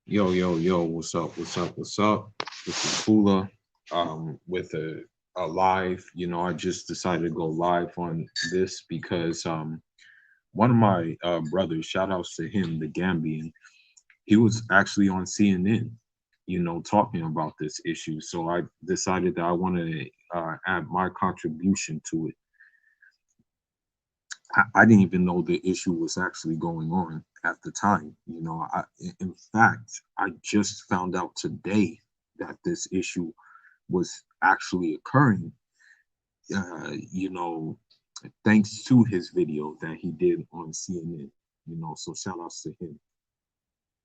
Yo, yo, yo, what's up? What's up? What's up? This is Kula with a live. I just decided to go live on this because one of my brothers, shout outs to him, the Gambian, he was actually on CNN, talking about this issue. So I decided that I wanted to add my contribution to it. I didn't even know the issue was actually going on at the time. In fact, I just found out today that this issue was actually occurring. You know, thanks to his video that he did on CNN. So shout outs to him.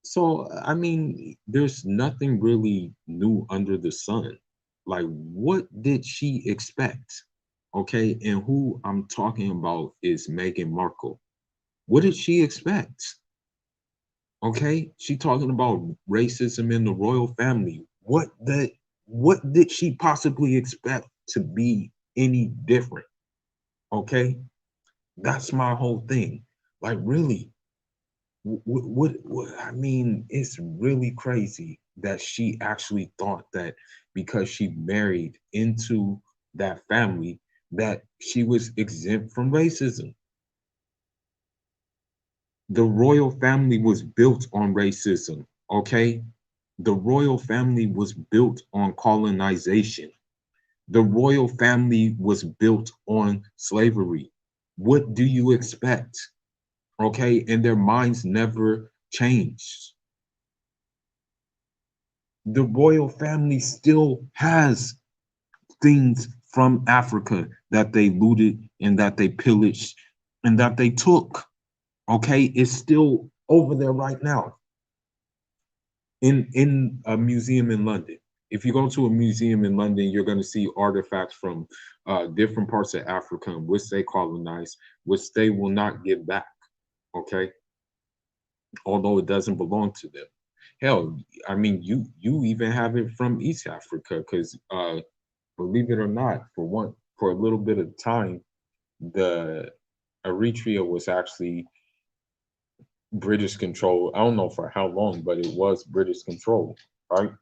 So I mean, there's nothing really new under the sun. Like, what did she expect? Okay, and who I'm talking about is Meghan Markle. What did she expect? Okay, she talking about racism in the royal family. What did she possibly expect to be any different? Okay, that's my whole thing. Like, really, what I mean, it's really crazy that she actually thought that because she married into that family that she was exempt from racism. The royal family was built on racism, okay? The royal family was built on colonization. The royal family was built on slavery. What do you expect? Okay, and their minds never changed. The royal family still has things from Africa that they looted and that they pillaged and that they took. Okay, it's still over there right now in a museum in London. If you go to a museum in London, you're going to see artifacts from different parts of Africa, which they colonized, which they will not give back. Okay, although it doesn't belong to them. Hell, I mean, you even have it from East Africa, because believe it or not, for a little bit of time, the Eritrea was actually British control. I don't know for how long, but it was British control, right?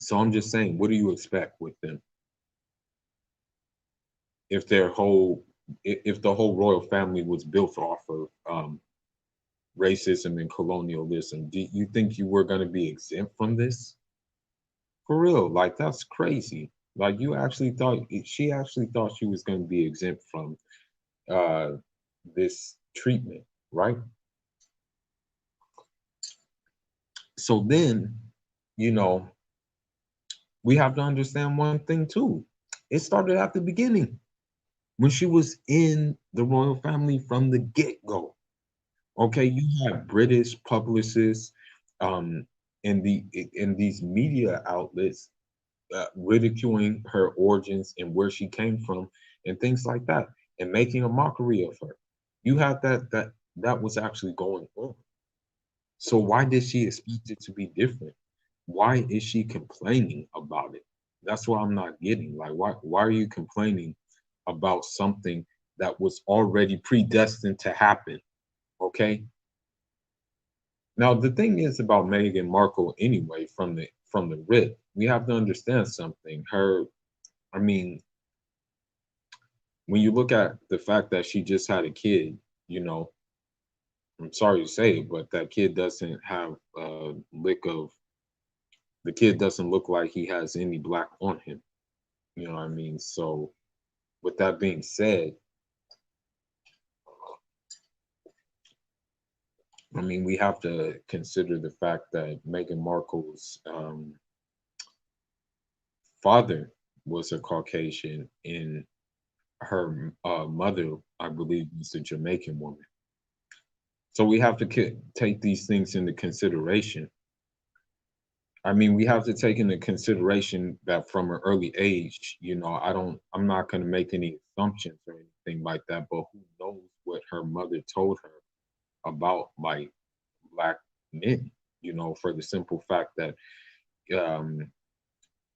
So I'm just saying, what do you expect with them if if the whole royal family was built off of racism and colonialism? Do you think you were going to be exempt from this? For real, like that's crazy. Like she actually thought she was going to be exempt from uh, this treatment, right? So then, you know, we have to understand one thing too. It started at the beginning when she was in the royal family from the get go. Okay, you have British publicists um, in these media outlets ridiculing her origins and where she came from and things like that, and making a mockery of her. You have that was actually going on. So why did she expect it to be different? Why is she complaining about it? That's what I'm not getting. Like, why are you complaining about something that was already predestined to happen? Okay. Now the thing is about Meghan Markle anyway, from the rip, we have to understand something. I mean, when you look at the fact that she just had a kid, you know, I'm sorry to say it, but that kid doesn't have a lick of the kid doesn't look like he has any black on him. You know what I mean? So with that being said, I mean we have to consider the fact that Meghan Markle's father was a Caucasian and her mother, I believe, was a Jamaican woman. So we have to take these things into consideration. I mean, we have to take into consideration that from an early age, I'm not going to make any assumptions or anything like that, but who knows what her mother told her about like black men, for the simple fact that um,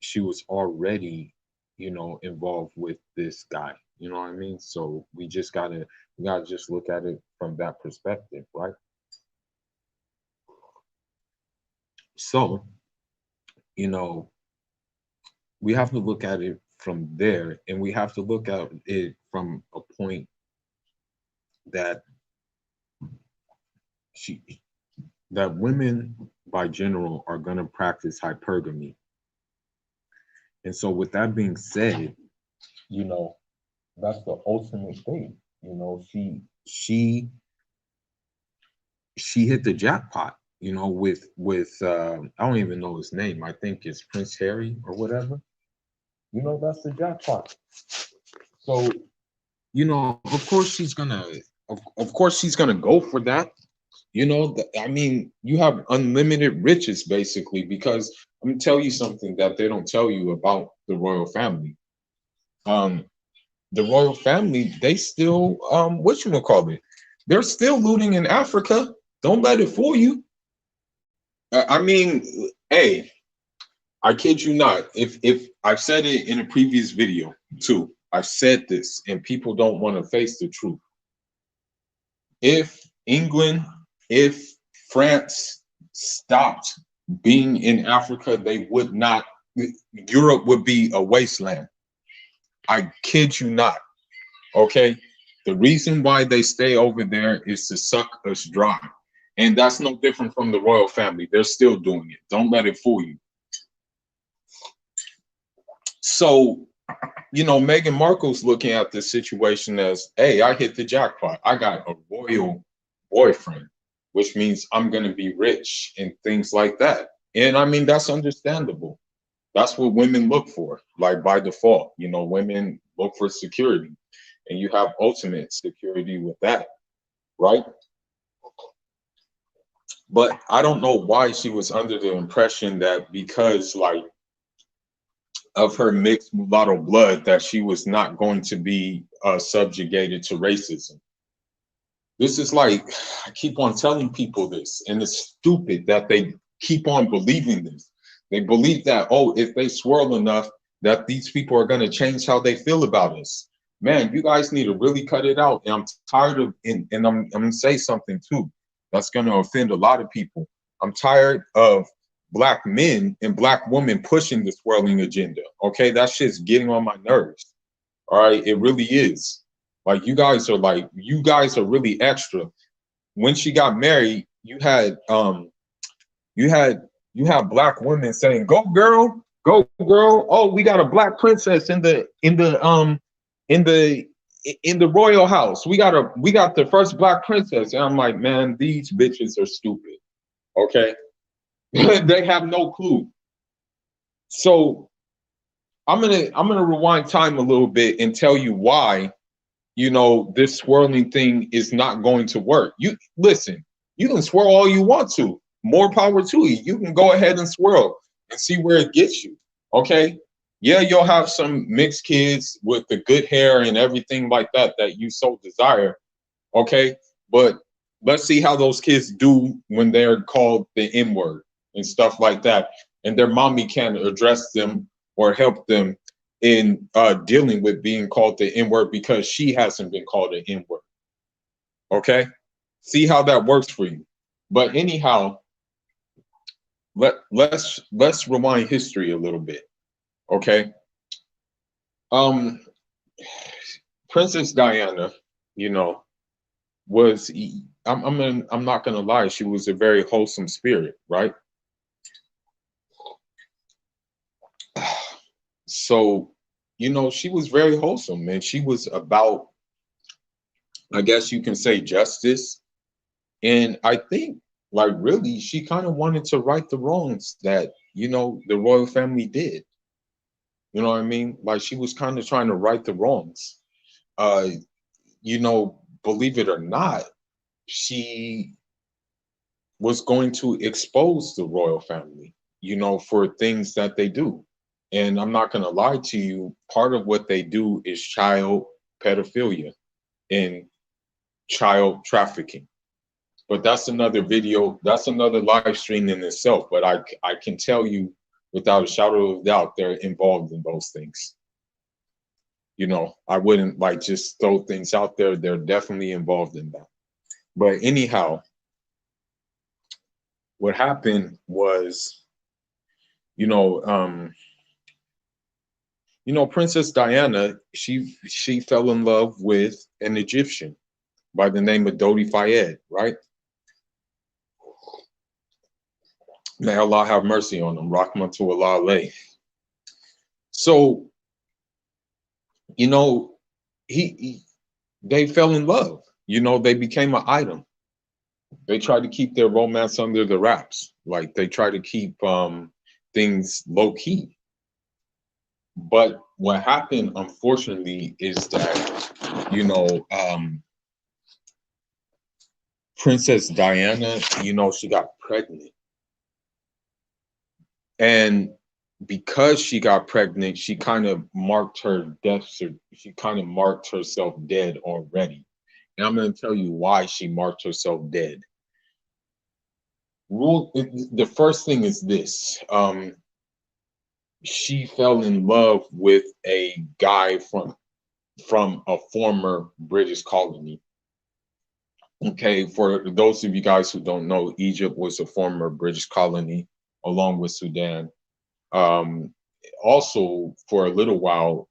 she was already, involved with this guy. You know what I mean? So we gotta just look at it from that perspective, right? So, you know, we have to look at it from there, and we have to look at it from a point that she that women by general are going to practice hypergamy. And so with that being said, you know, that's the ultimate thing. You know, she hit the jackpot, you know, with I don't even know his name. I think it's Prince Harry or whatever. You know, that's the jackpot. So, you know, of course she's gonna go for that. You know, I mean, you have unlimited riches basically, because I'm gonna tell you something that they don't tell you about the royal family. Um, the royal family, they still what you gonna call it? They're still looting in Africa. Don't let it fool you. I mean, hey, I kid you not. If I've said it in a previous video too, I've said this, and people don't want to face the truth. If England, if France stopped being in Africa, they would not. Europe would be a wasteland. I kid you not. Okay, the reason why they stay over there is to suck us dry, and that's no different from the royal family. They're still doing it. Don't let it fool you. So, you know, Meghan Markle's looking at this situation as, hey, I hit the jackpot. I got a royal boyfriend, which means I'm going to be rich and things like that. And I mean, that's understandable. That's what women look for, like by default. You know, women look for security, and you have ultimate security with that, right? But I don't know why she was under the impression that because, like, of her mixed mulatto blood, that she was not going to be subjugated to racism. This is like, I keep on telling people this, and it's stupid that they keep on believing this. They believe that, oh, if they swirl enough, that these people are going to change how they feel about us. Man, you guys need to really cut it out. And I'm tired of, and I'm going to say something too that's going to offend a lot of people. I'm tired of Black men and Black women pushing the swirling agenda. Okay, that shit's getting on my nerves. All right, it really is. Like you guys are really extra. When she got married, you had you had Black women saying, "Go girl, go girl." Oh, we got a Black princess in the in the royal house. We got the first Black princess. And I'm like, man, these bitches are stupid. Okay. They have no clue. So I'm gonna rewind time a little bit and tell you why, you know, this swirling thing is not going to work. You listen, you can swirl all you want to. More power to you. You can go ahead and swirl and see where it gets you. Okay. Yeah, you'll have some mixed kids with the good hair and everything like that that you so desire. Okay. But let's see how those kids do when they're called the N word and stuff like that. And their mommy can address them or help them in dealing with being called the N word because she hasn't been called an N word. Okay. See how that works for you. But anyhow, let's rewind history a little bit. Okay. Um, Princess Diana, you know, was I'm not gonna lie, she was a very wholesome spirit, right? So, you know, she was very wholesome and she was about, I guess you can say, justice. And I think, like, really, she kind of wanted to right the wrongs that, you know, the royal family did. You know what I mean? Like, she was kind of trying to right the wrongs. Uh, you know, believe it or not, she was going to expose the royal family, you know, for things that they do. And I'm not going to lie to you, part of what they do is child pedophilia and child trafficking. But that's another video, that's another live stream in itself. But I can tell you without a shadow of doubt, they're involved in those things. You know, I wouldn't like just throw things out there. They're definitely involved in that. But anyhow, what happened was, you know, um, Princess Diana, she fell in love with an Egyptian by the name of Dodi Fayed, right? May Allah have mercy on him. Rahmatullah alayh. So, you know, he they fell in love. They became an item. They tried to keep their romance under the wraps. Like they try to keep things low key. But what happened, unfortunately, is that Princess Diana, she got pregnant, and because she got pregnant, she kind of marked her death. She kind of marked herself dead already, and I'm going to tell you why she marked herself dead. The first thing is this: she fell in love with a guy from a former British colony. Okay, for those of you guys who don't know, Egypt was a former British colony along with Sudan. Um, Also, for a little while,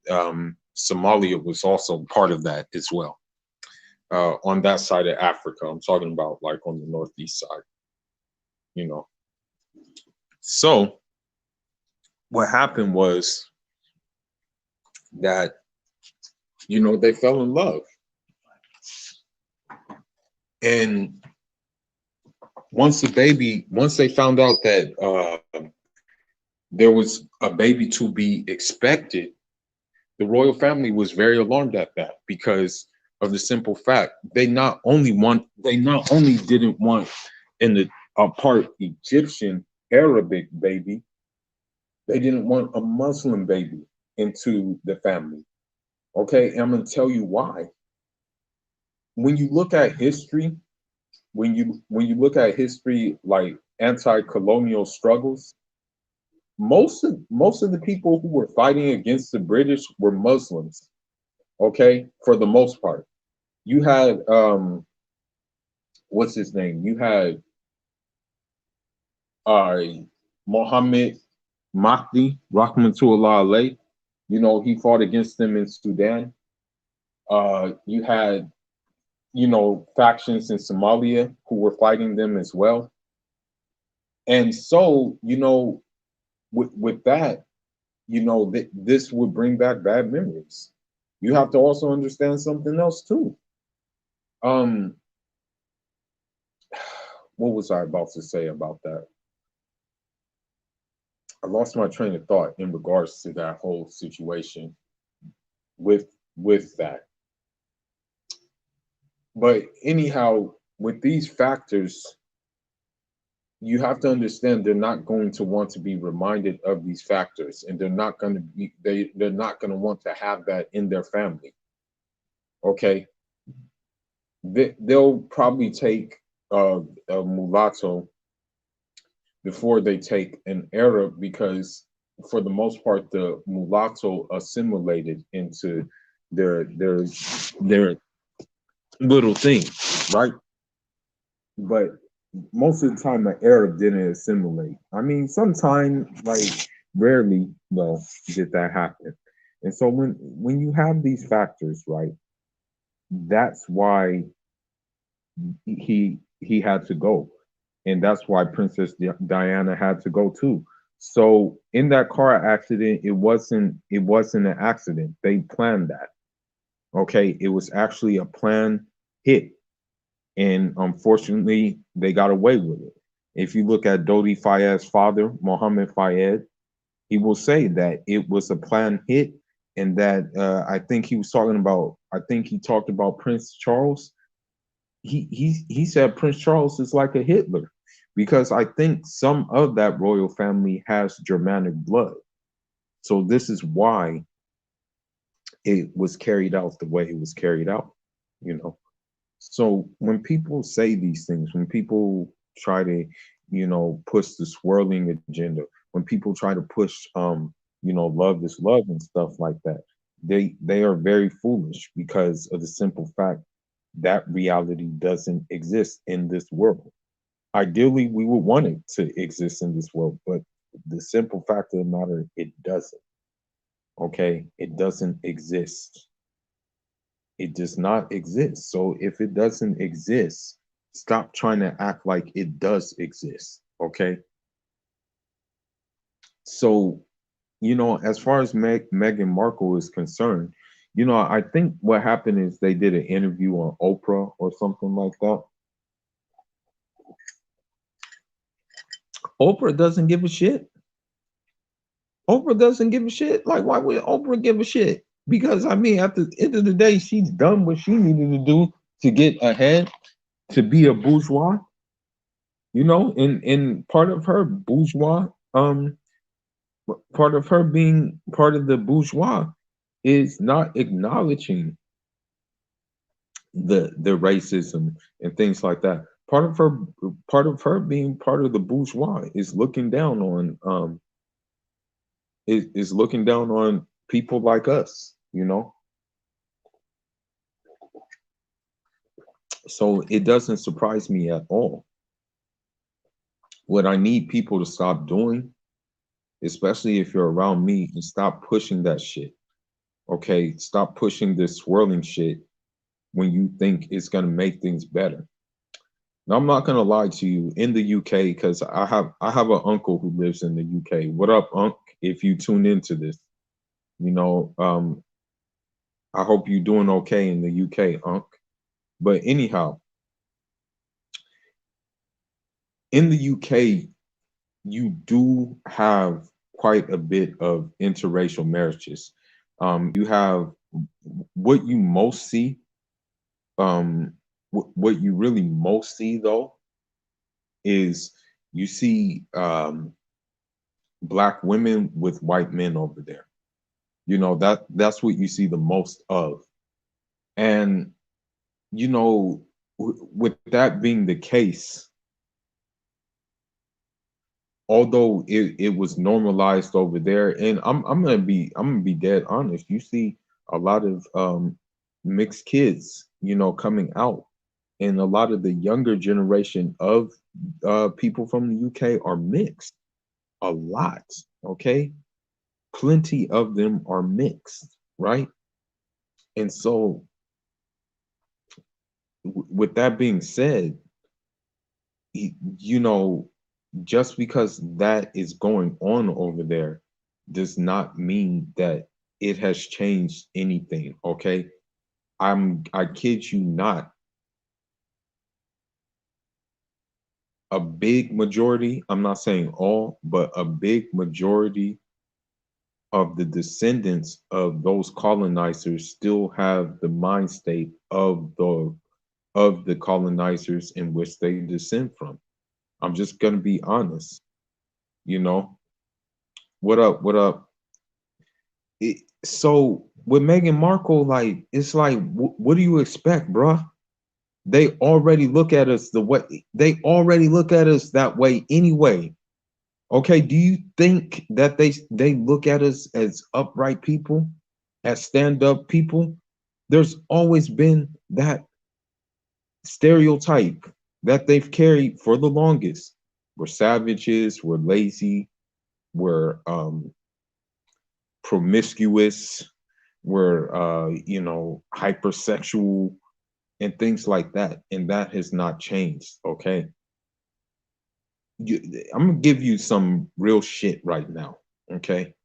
Somalia was also part of that as well. On that side of Africa, I'm talking about like on the northeast side, you know. So what happened was that, they fell in love. And once they found out that there was a baby to be expected, the royal family was very alarmed at that because of the simple fact they not only didn't want a part Egyptian Arabic baby, they didn't want a Muslim baby into the family. Okay, and I'm gonna tell you why. When you look at history, like anti-colonial struggles, most of the people who were fighting against the British were Muslims. Okay, for the most part, you had what's his name? You had uh, Mohammed Mahdi, Rahmatullah alayh. He fought against them in Sudan. You had factions in Somalia who were fighting them as well. And so, with that, this would bring back bad memories. You have to also understand something else too. Um, what was I about to say about that? I lost my train of thought in regards to that whole situation with that. But anyhow, with these factors, you have to understand they're not going to want to be reminded of these factors, and they're not going to be they're not going to want to have that in their family. Okay, they'll probably take a mulatto before they take an Arab because, for the most part, the mulatto assimilated into their little thing, right? But most of the time, the Arab didn't assimilate. I mean, sometimes, like rarely, well, did that happen. And so when you have these factors, right, that's why he had to go, and that's why Princess Diana had to go too. So in that car accident, it wasn't an accident. They planned that. Okay, it was actually a planned hit, and unfortunately, they got away with it. If you look at Dodi Fayed's father, Mohammed Fayed, he will say that it was a planned hit, and that I think he was talking about. I think he talked about Prince Charles. He said Prince Charles is like a Hitler because I think some of that royal family has Germanic blood. So this is why it was carried out the way it was carried out, you know. So when people say these things, when people try to, push the swirling agenda, when people try to push love is love and stuff like that, they are very foolish because of the simple fact that reality doesn't exist in this world. Ideally, we would want it to exist in this world, but the simple fact of the matter, it doesn't. Okay, it doesn't exist. It does not exist. So if it doesn't exist, stop trying to act like it does exist. Okay. So, as far as Meghan Markle is concerned, I think what happened is they did an interview on Oprah or something like that. Oprah doesn't give a shit. Oprah doesn't give a shit. Like, why would Oprah give a shit? Because I mean, at the end of the day, she's done what she needed to do to get ahead, to be a bourgeois, and part of her bourgeois, part of her being part of the bourgeois is not acknowledging the racism and things like that. Part of her being part of the bourgeois is looking down on is looking down on people like us, so it doesn't surprise me at all. What I need people to stop doing, especially if you're around me, and stop pushing that shit. Okay, stop pushing this swirling shit when you think it's gonna make things better. Now, I'm not gonna lie to you. In the UK, because I have an uncle who lives in the UK. What up, Unc? If you tune into this, you know, um, I hope you're doing okay in the UK, Unc. But anyhow, in the UK, you do have quite a bit of interracial marriages. You have what you most see. What you really most see though is you see black women with white men over there. That's what you see the most of. And with that being the case, although it was normalized over there, and I'm gonna be dead honest, you see a lot of mixed kids, coming out, and a lot of the younger generation of people from the UK are mixed. A lot, okay? Plenty of them are mixed, right? And so, with that being said, y- you know, just because that is going on over there does not mean that it has changed anything, okay? I kid you not, a big majority, I'm not saying all, but a big majority of the descendants of those colonizers still have the mind state of the colonizers in which they descend from. I'm just gonna be honest, you know. What up? What up? So with Meghan Markle, like, it's like, what do you expect, bruh? They already look at us the way they already look at us that way anyway. Okay, do you think that they look at us as upright people, as stand-up people? There's always been that stereotype that they've carried for the longest. We're savages, we're lazy, we're promiscuous, we're hypersexual and things like that. And that has not changed. Okay. I'm gonna give you some real shit right now, okay,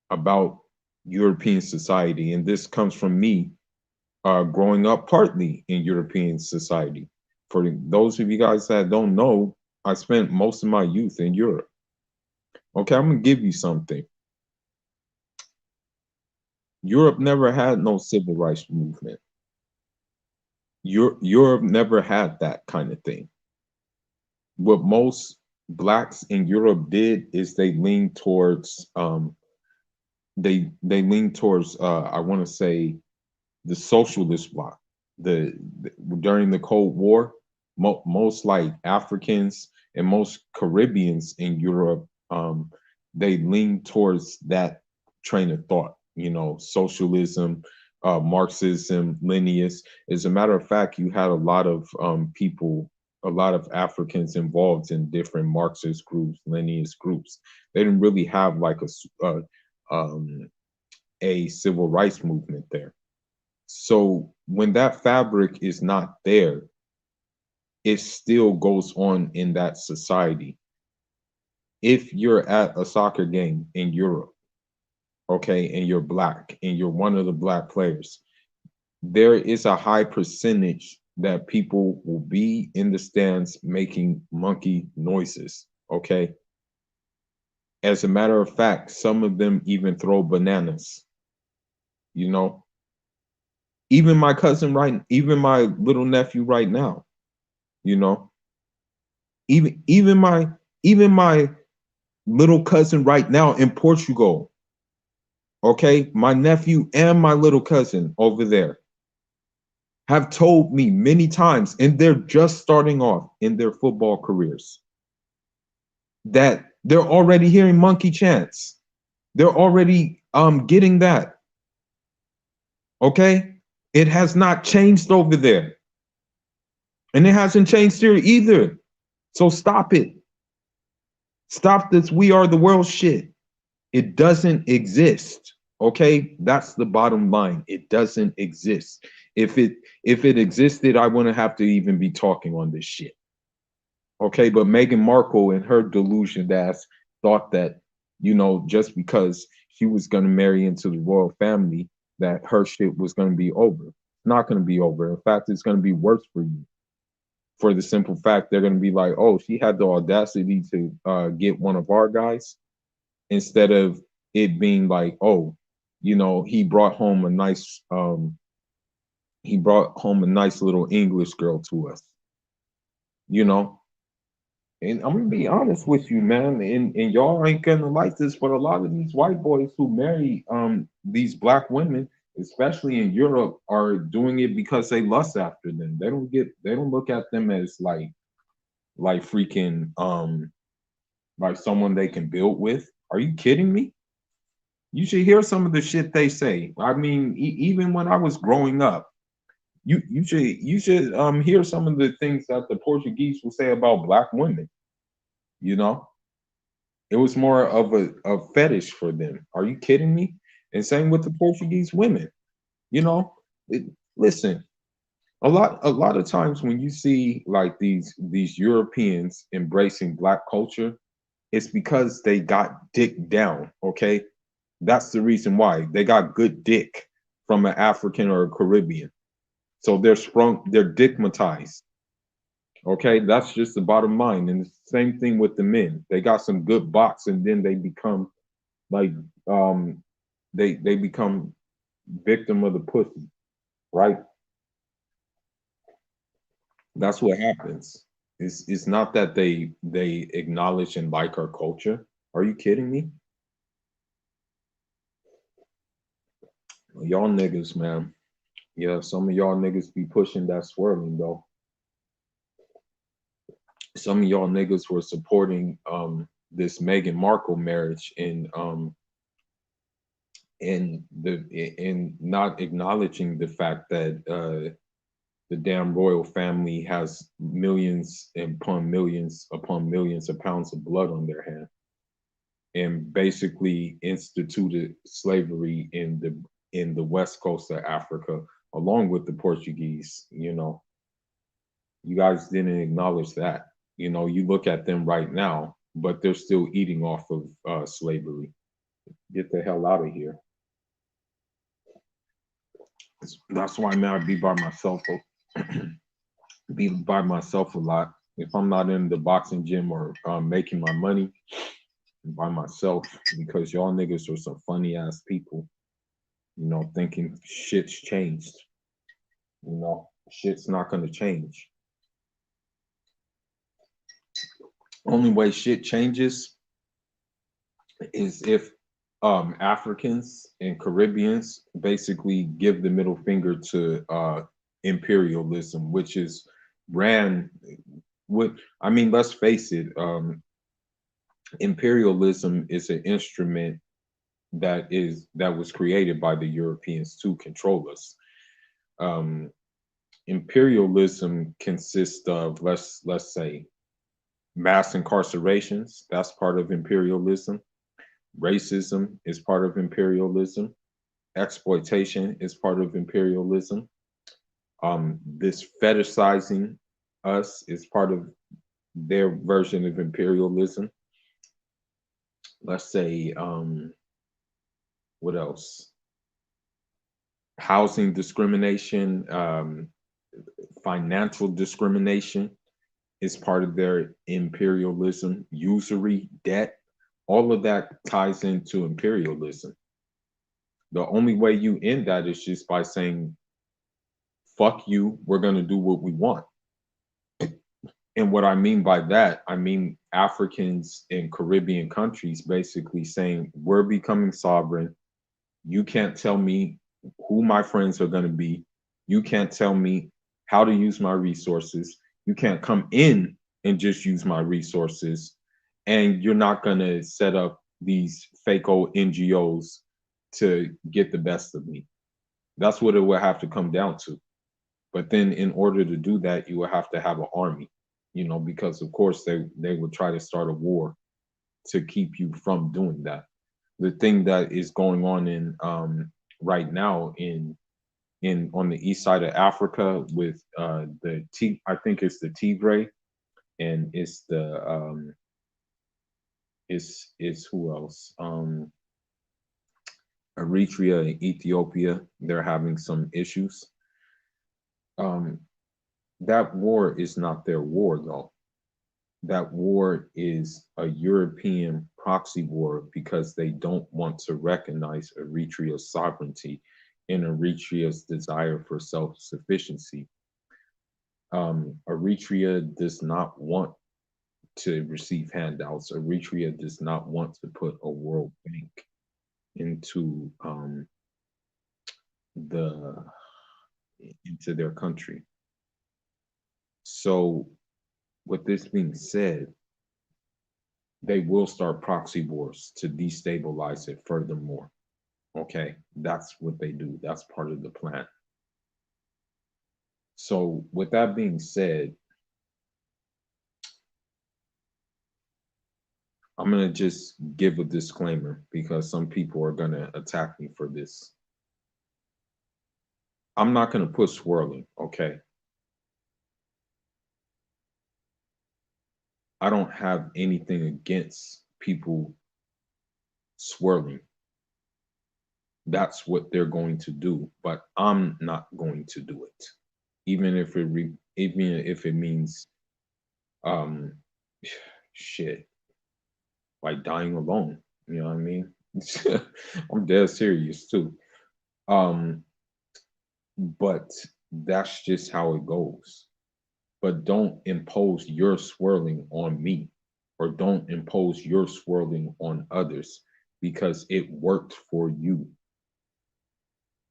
about European society, and this comes from me growing up partly in European society. For those of you guys that don't know, I spent most of my youth in Europe. Okay, I'm gonna give you something. Europe never had no civil rights movement. Europe never had that kind of thing. What most blacks in Europe did is they lean towards I want to say the socialist bloc. The During the Cold War, most like Africans and most Caribbeans in Europe, they lean towards that train of thought. Socialism, Marxism, Leninius. As a matter of fact, you had a lot of people a lot of Africans involved in different Marxist groups, Leninist groups. They didn't really have like um, a civil rights movement there. So when that fabric is not there, it still goes on in that society. If you're at a soccer game in Europe, okay, and you're black and you're one of the black players, there is a high percentage that people will be in the stands making monkey noises, okay? As a matter of fact, some of them even throw bananas, you know? Even my cousin even my little nephew right now, you know? Even my little cousin right now in Portugal, okay? My nephew and my little cousin over there have told me many times, and they're just starting off in their football careers, that they're already hearing monkey chants. They're already getting that. Okay? It has not changed over there. And it hasn't changed here either. So stop it. Stop this we are the world shit. It doesn't exist. Okay? That's the bottom line. It doesn't exist. If it existed, I wouldn't have to even be talking on this shit. Okay, but Meghan Markle and her delusioned ass thought that, just because she was going to marry into the royal family, that her shit was going to be over. It's not going to be over. In fact, it's going to be worse for you. For the simple fact, they're going to be like, oh, she had the audacity to get one of our guys, instead of it being like, oh, he brought home a nice little English girl to us, you know. And I'm gonna be honest with you, man, and y'all ain't gonna like this, but a lot of these white boys who marry these black women, especially in Europe, are doing it because they lust after them. They don't look at them as like freaking like someone they can build with. Are you kidding me? You should hear some of the shit they say. I mean, even when I was growing up, you should hear some of the things that the Portuguese will say about black women. You know, it was more of a fetish for them. Are you kidding me? And same with the Portuguese women. You know, listen, a lot of times when you see like these Europeans embracing black culture, it's because they got dick down. Okay, that's the reason why they got good dick from an African or a Caribbean. So they're dickmatized. Okay, that's just the bottom line. And the same thing with the men. They got some good box, and then they become like they become victim of the pussy, right? That's what happens. It's not that they acknowledge and like our culture. Are you kidding me? Y'all niggas, man. Yeah, some of y'all niggas be pushing that swirling though. Some of y'all niggas were supporting this Meghan Markle marriage in not acknowledging the fact that the damn royal family has millions upon millions of pounds of blood on their hand, and basically instituted slavery in the west coast of Africa along with the Portuguese. You guys didn't acknowledge that. You look at them right now, but they're still eating off of slavery. Get the hell out of here. That's why, man, I be by myself. Be by myself a lot. If I'm not in the boxing gym or making my money, I'm by myself, because y'all niggas are some funny ass people. Thinking shit's changed. Shit's not gonna change. Only way shit changes is if Africans and Caribbeans basically give the middle finger to imperialism, which is ran with. I mean, let's face it. Imperialism is an instrument that was created by the Europeans to control us. Imperialism consists of, let's say, mass incarcerations. That's part of imperialism. Racism is part of imperialism. Exploitation is part of imperialism. This fetishizing us is part of their version of imperialism. Let's say, what else? Housing discrimination, financial discrimination is part of their imperialism. Usury, debt, all of that ties into imperialism. The only way you end that is just by saying, fuck you, we're going to do what we want. And what I mean by that, I mean Africans in Caribbean countries basically saying, we're becoming sovereign. You can't tell me who my friends are going to be. You can't tell me how to use my resources. You can't come in and just use my resources. And you're not going to set up these fake old NGOs to get the best of me. That's what it will have to come down to. But then in order to do that, you will have to have an army, because of course they would try to start a war to keep you from doing that. The thing that is going on in right now in on the east side of Africa with I think it's the Tigray, and it's the it's who else? Eritrea and Ethiopia, they're having some issues. That war is not their war though. That war is a European proxy war because they don't want to recognize Eritrea's sovereignty and Eritrea's desire for self-sufficiency. Eritrea does not want to receive handouts. Eritrea does not want to put a World Bank into their country. So, with this being said, they will start proxy wars to destabilize it furthermore. Okay, that's what they do. That's part of the plan. So, with that being said, I'm going to just give a disclaimer because some people are going to attack me for this. I'm not going to put swirling, okay? I don't have anything against people swirling. That's what they're going to do, but I'm not going to do it. Even if it means shit, like dying alone, you know what I mean? I'm dead serious too. But that's just how it goes. But don't impose your swirling on me, or don't impose your swirling on others because it worked for you.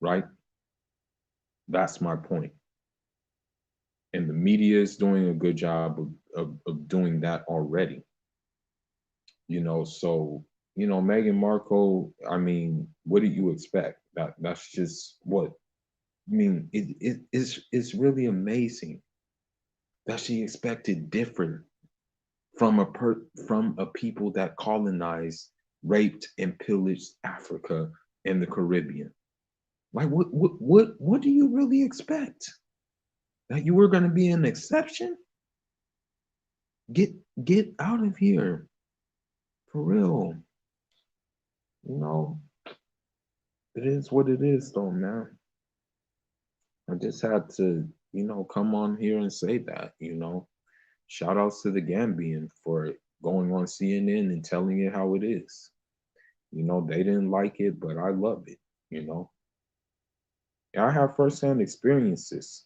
Right? That's my point. And the media is doing a good job of doing that already. So, Meghan Markle, I mean, what do you expect? That's just what I mean, it's really amazing that she expected different from a people that colonized, raped, and pillaged Africa and the Caribbean. Like, what do you really expect? That you were going to be an exception? Get out of here, for real. It is what it is, though, man. I just had to, come on here and say that. Shout outs to the Gambian for going on CNN and telling it how it is. They didn't like it, but I love it. I have firsthand experiences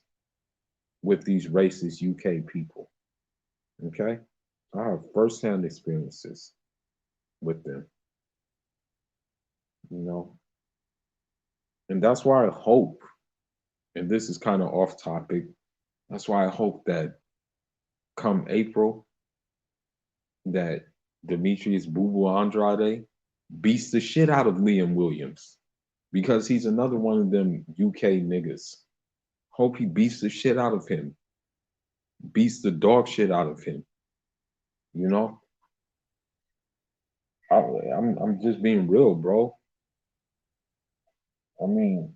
with these racist UK people. Okay? I have firsthand experiences with them. And that's why I hope, and this is kind of off topic, that's why I hope that come April, that Demetrius Boo Andrade beats the shit out of Liam Williams, because he's another one of them UK niggas. Hope he beats the shit out of him. Beats the dog shit out of him. You know, I, I'm just being real, bro. I mean,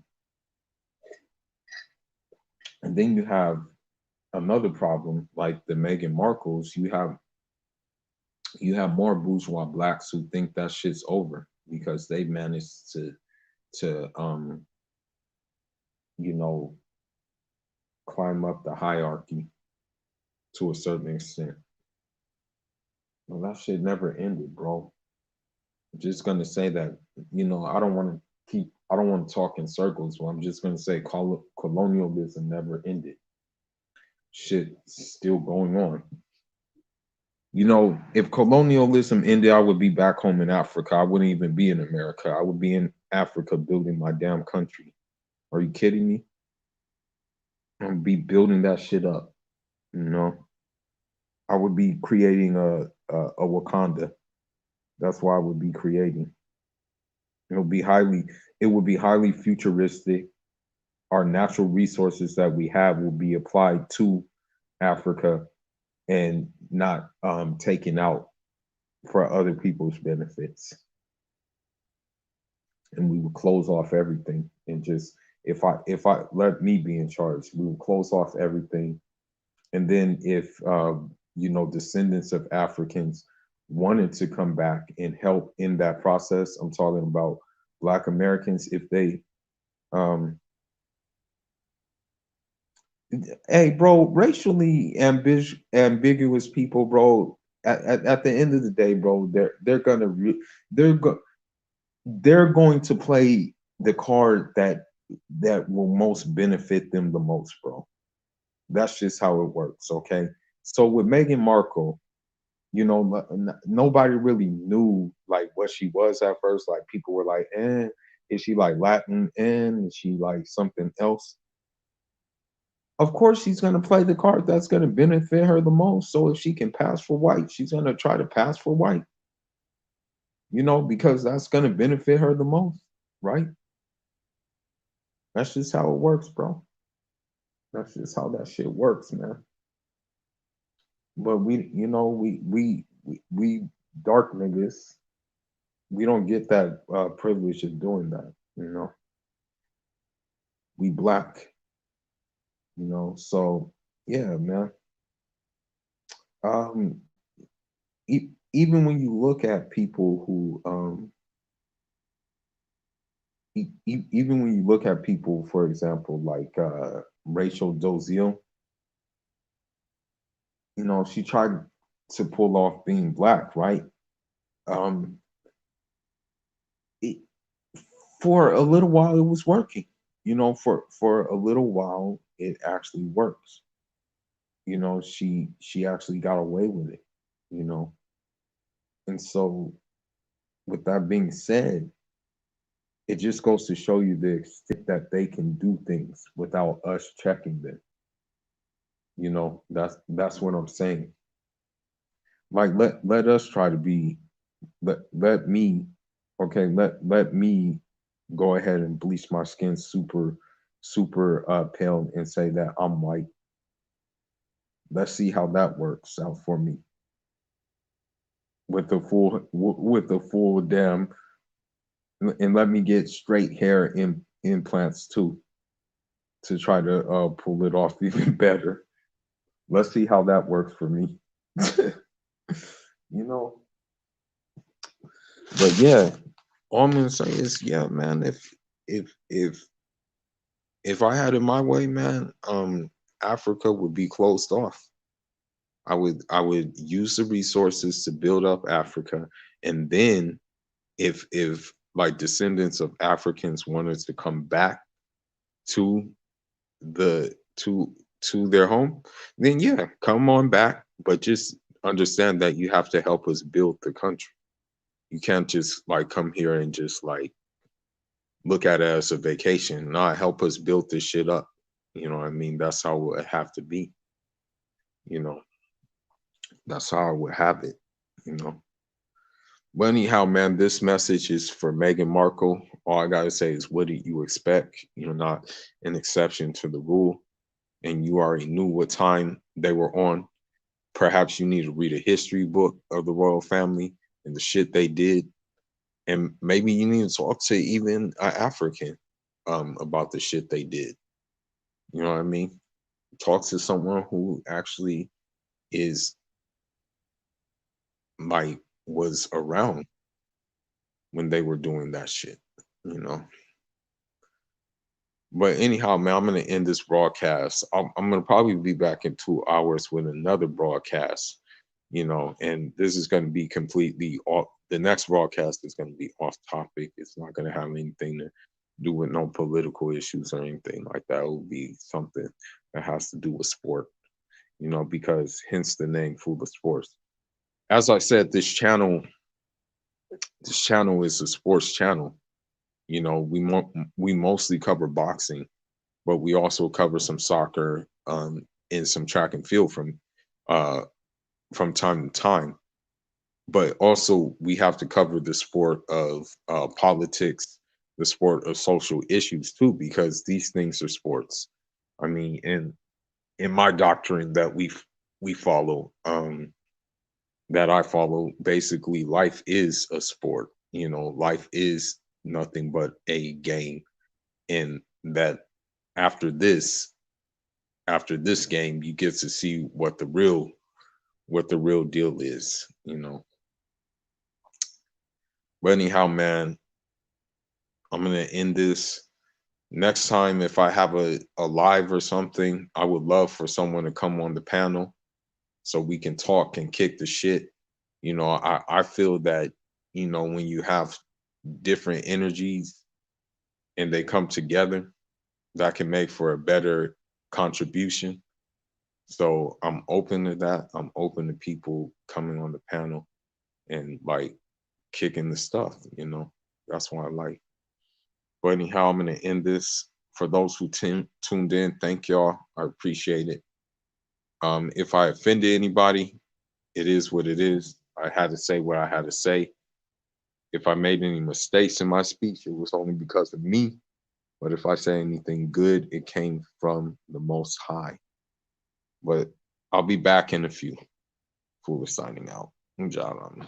and then you have another problem like the Meghan Markles. You have more bourgeois blacks who think that shit's over because they managed to you know climb up the hierarchy to a certain extent. Well, that shit never ended, bro. I'm just gonna say that, I don't want to talk in circles, but I'm just gonna say colonialism never ended. Shit still going on. If colonialism ended, I would be back home in Africa. I wouldn't even be in America. I would be in Africa building my damn country. Are you kidding me? I'd be building that shit up. You know, I would be creating a Wakanda. That's what I would be creating. It would be highly futuristic. Our natural resources that we have will be applied to Africa and not taken out for other people's benefits. And we would close off everything and just if I let me be in charge, we would close off everything. And then if descendants of Africans wanted to come back and help in that process, I'm talking about Black Americans, if they hey, bro, racially ambiguous people, bro. At the end of the day, bro, they're go, they're going to play the card that will most benefit them the most, bro. That's just how it works, okay? So with Meghan Markle, nobody really knew like what she was at first. Like people were like, is she like Latin? Is she like something else? Of course she's going to play the card that's going to benefit her the most. So if she can pass for white, she's going to try to pass for white, because that's going to benefit her the most, right? That's just how it works, bro. That's just how that shit works, man. But we dark niggas, we don't get that privilege of doing that, We black, so yeah, man. Um, even when you look at people who even when you look at people, for example, like Rachel Doziel, she tried to pull off being black, right? Um, it, for a little while, it was working. For a little while, it actually works. She actually got away with it. You know, and so with that being said, it just goes to show you the extent that they can do things without us checking them. That's what I'm saying. Like let us try to be let me okay let me go ahead and bleach my skin super pale and say that I'm white. Let's see how that works out for me with the full damn, and let me get straight hair implants too to try to pull it off even better. Let's see how that works for me. you know, but yeah, all I'm gonna say is, yeah, man. If if if I had it my way, man, Africa would be closed off. I would use the resources to build up Africa, and then if like descendants of Africans wanted to come back to the to their home, then yeah, come on back. But just understand that you have to help us build the country. You can't just like come here and just like look at it as a vacation. Nah, help us build this shit up. You know what I mean? That's how it would have to be. You know, that's how I would have it. You know. But anyhow, man, this message is for Meghan Markle. All I gotta say is, what do you expect? You're not an exception to the rule. and you already knew what time they were on, perhaps you need to read a history book of the royal family and the shit they did. And maybe you need to talk to even an African about the shit they did. You know what I mean? Talk to someone who actually is like was around when they were doing that shit, you know. But anyhow, man, I'm gonna end this broadcast. I'm gonna probably be back in 2 hours with another broadcast, you know, and this is gonna be completely off. The next broadcast is gonna be off topic. It's not gonna have anything to do with no political issues or anything like that. It will be something that has to do with sport, you know, because hence the name Food of Sports. As I said, this channel is a sports channel. You know, we mostly cover boxing, but we also cover some soccer and some track and field uh, from time to time. But also, we have to cover the sport of politics, the sport of social issues too, because these things are sports. I mean, in my doctrine that we follow, that I follow, basically, life is a sport. You know, life is nothing but a game, and that after this after this game, you get to see what the real deal is, you know. But anyhow, man, I'm gonna end this. Next time, if I have a live or something, I would love for someone to come on the panel so we can talk and kick the shit. You know, I feel that, you know, when you have different energies and they come together, that can make for a better contribution. So I'm open to that. I'm open to people coming on the panel and like kicking the stuff, you know. That's what I like. But anyhow, I'm gonna end this. For those who tuned in, thank y'all. I appreciate it. If I offended anybody, it is what it is. I had to say what I had to say. If I made any mistakes in my speech, it was only because of me. But if I say anything good, it came from the Most High. But I'll be back in a few. Foolish signing out. Njala.